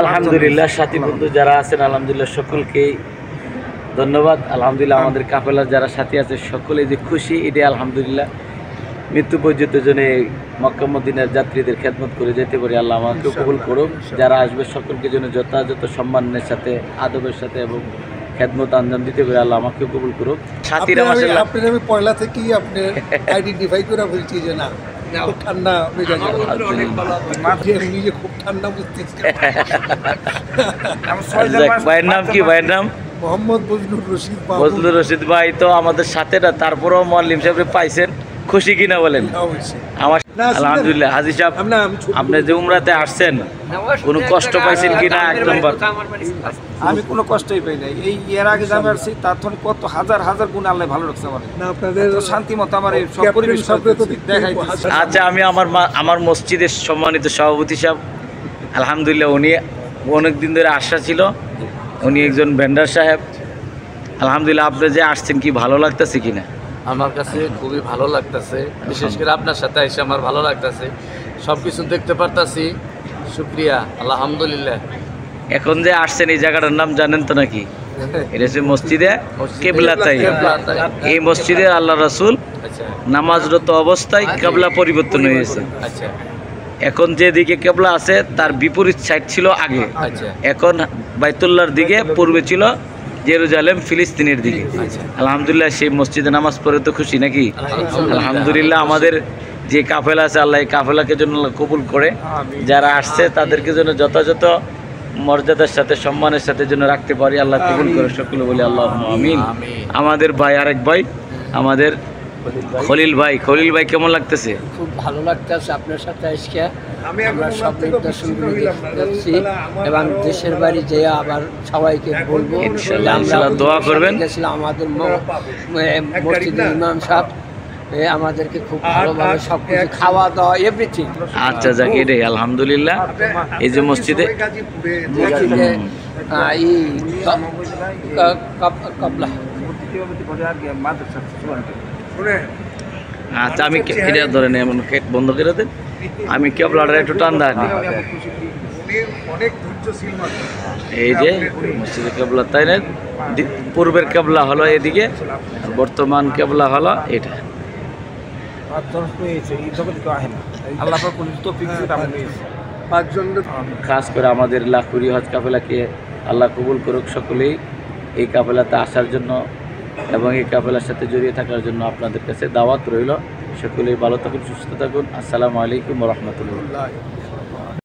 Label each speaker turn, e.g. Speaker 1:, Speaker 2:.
Speaker 1: আলহামদুলিল্লাহ সাথী বন্ধু যারা আছেন আলহামদুলিল্লাহ সকলকেই ধন্যবাদ। আলহামদুলিল্লাহ আমাদের কাফেলার যারা সাথী আছে সকলে যে খুশি এটাই আলহামদুলিল্লাহ। মৃত্যু পর্যন্ত জন্য মক্কা মদিনার যাত্রীদের খেদমত করে যেতে পারি, আল্লাহ আমাকে কবুল করুক। যারা আসবে সকলকে জন্য যথাযথ সম্মানের সাথে আদবের সাথে এবং খেদমত আঞ্জাম দিতে পারে, আল্লাহ আমাকে কবুল করুক। সাথীরা মাশাআল্লাহ
Speaker 2: আপনার আমি পয়লা থেকেই আপনি আইডেন্টিফাই করে বলছি যে না খুব ঠান্ডা মেজাজ, নিজে খুব ঠান্ডা বুঝতেছি।
Speaker 1: ভাইয়ের নাম কি? ভাইয়ের নাম
Speaker 2: মোহাম্মদ বজলুর রশিদ।
Speaker 1: বজলুর রশিদ ভাই তো আমাদের সাথে না, তারপরেও মোয়াল্লিম সাহেব পাইছেন, খুশি কিনা বলেন? আমার আলহামদুলিল্লাহ। হাজী সাহেব আপনি যে উমরাতে আসছেন কোনো কষ্ট পাইছেন কিনা? একদম
Speaker 3: আমি কোনো কষ্টই পাই নাই। এই এর আগে যাবে আসছি তার থেকে কত হাজার হাজার গুণ আল্লাহ ভালো রাখছে আমার।
Speaker 2: আপনাদের
Speaker 3: শান্তি মতো আমার এই সব পরিবেশ দেখাই।
Speaker 1: আচ্ছা, আমি আমার মসজিদের সম্মানিত সভাপতি সাহেব আলহামদুলিল্লাহ, উনি অনেক দিন ধরে আশা ছিল, উনি একজন ভেন্ডার সাহেব। আলহামদুলিল্লাহ, আপনি যে আসছেন কি ভালো লাগতেছে কিনা?
Speaker 4: আমার কাছে খুবই ভালো লাগতেছে, বিশেষ করে আপনার সাথে এসে আমার ভালো লাগতেছে, সব কিছু দেখতে পারতাছি। শুক্রিয়া, আলহামদুলিল্লাহ।
Speaker 1: এখন যে আসছেন এই জায়গাটার নাম জানেন তো নাকি? এটা হচ্ছে মসজিদে কেবলাতাই। এই মসজিদে আল্লাহ রাসূল
Speaker 4: আচ্ছা
Speaker 1: নামাজরত অবস্থায় কেবলা পরিবর্তন হয়েছে।
Speaker 4: আচ্ছা
Speaker 1: এখন যেদিকে কেবলা আছে তার বিপরীত সাইড ছিল আগে,
Speaker 4: আচ্ছা
Speaker 1: এখন বাইতুল্লাহর দিকে, পূর্বে ছিল জেরুজালেম ফিলিস্তিনের দিকে। আলহামদুলিল্লাহ, সেই মসজিদে নামাজ পড়ে তো খুশি নাকি? আলহামদুলিল্লাহ, আমাদের যে কাফেলা আছে আল্লাহ এই কাফেলাকে জন্য কবুল করে, যারা আসছে তাদেরকে জন্য যথাযথ মর্যাদার সাথে সম্মানের সাথে জন্য রাখতে পারি, আল্লাহ কবুল করে সকলে বলি আল্লাহ আমিন। আমাদের ভাই আরেক ভাই আমাদের খলিল ভাই, খলিল ভাই কেমন লাগতেছে?
Speaker 5: খুব ভালো লাগতেছে আপনার সাথে আজকে আমরা সব নিদর্শনগুলো দেখছি এবং দেশের বাড়ি যেয়ে আবার সবাইকে বলবো
Speaker 1: ইনশাআল্লাহ, ইনশাআল্লাহ দোয়া করবেন।
Speaker 5: আমাদের মসজিদের ইমাম সাহেব আমাদেরকে খুব ভালোভাবে সব কিছু খাওয়া দাওয়া এভরিথিং।
Speaker 1: আচ্ছা যাক, এটাই আলহামদুলিল্লাহ। এই যে মসজিদে
Speaker 5: কাবলা,
Speaker 1: আচ্ছা আমি এটা ধরে নেই, এমন বন্ধ করে দেন, আমি কেবলাটা একটু টান দেয়। এই যে মসজিদে কেবলা, তাই না? পূর্বের কেবলা হলো এদিকে, বর্তমান কেবলা হলো এটা। খাস করে আমাদের লাখুরি হজ কাফেলাকে আল্লাহ কবুল করুক। সকলেই এই কাফেলাতে আসার জন্য এবং এই কাফেলার সাথে জড়িয়ে থাকার জন্য আপনাদের কাছে দাওয়াত রইল। সকলেই ভালো থাকুন, সুস্থ থাকুন। আসসালামু আলাইকুম ওয়া রাহমাতুল্লাহ।